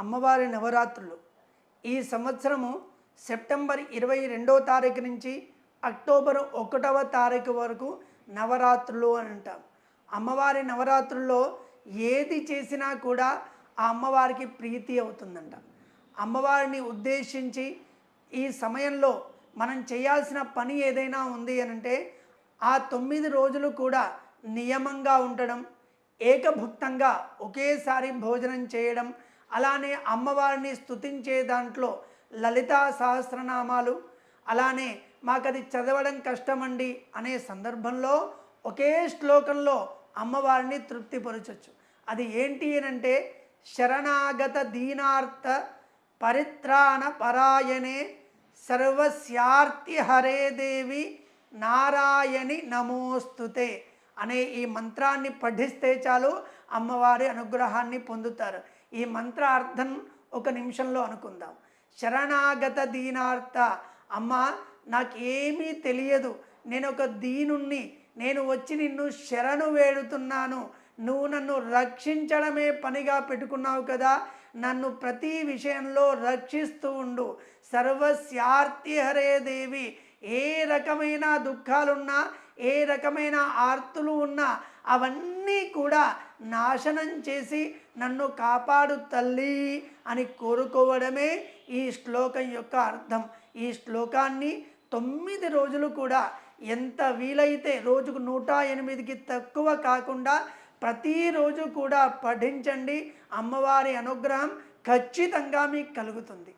అమ్మవారి నవరాత్రులు ఈ సంవత్సరము సెప్టెంబర్ 22వ తారీఖు నుంచి అక్టోబర్ 1వ తారీఖు వరకు నవరాత్రులు అని అంటాం. అమ్మవారి నవరాత్రుల్లో ఏది చేసినా కూడా ఆ అమ్మవారికి ప్రీతి అవుతుందంట. అమ్మవారిని ఉద్దేశించి ఈ సమయంలో మనం చేయాల్సిన పని ఏదైనా ఉంది అని అంటే ఆ 9 రోజులు కూడా నియమంగా ఉండడం, ఏకభుక్తంగా ఒకేసారి భోజనం చేయడం, అలానే అమ్మవారిని స్తుతించే దాంట్లో లలితా సహస్రనామాలు, అలానే మాకది చదవడం కష్టమండి అనే సందర్భంలో ఒకే శ్లోకంలో అమ్మవారిని తృప్తిపరచవచ్చు. అది ఏంటి అనంటే శరణాగత దీనార్థ పరిత్రాణ పరాయణే సర్వస్యార్తి హరే దేవి నారాయణి నమోస్తుతే అనే ఈ మంత్రాన్ని పఠిస్తే చాలు అమ్మవారి అనుగ్రహాన్ని పొందుతారు. ఈ మంత్ర అర్థం ఒక నిమిషంలో అనుకుందాం. శరణాగత దీనార్థ, అమ్మ నాకేమీ తెలియదు, నేను ఒక దీనుణ్ణి, నేను వచ్చి నిన్ను శరణు వేడుతున్నాను, నువ్వు నన్ను రక్షించడమే పనిగా పెట్టుకున్నావు కదా, నన్ను ప్రతి విషయంలో రక్షిస్తూ ఉండు. సర్వస్యార్తి హరే దేవి, ఏ రకమైన దుఃఖాలున్నా, ఏ రకమైన ఆర్తులు ఉన్నా అవన్నీ కూడా నాశనం చేసి నన్ను కాపాడు తల్లి అని కోరుకోవడమే ఈ శ్లోకం యొక్క అర్థం. ఈ శ్లోకాన్ని 9 రోజులు కూడా ఎంత వీలైతే రోజుకు 108కి తక్కువ కాకుండా ప్రతిరోజు కూడా పఠించండి. అమ్మవారి అనుగ్రహం ఖచ్చితంగా మీకు కలుగుతుంది.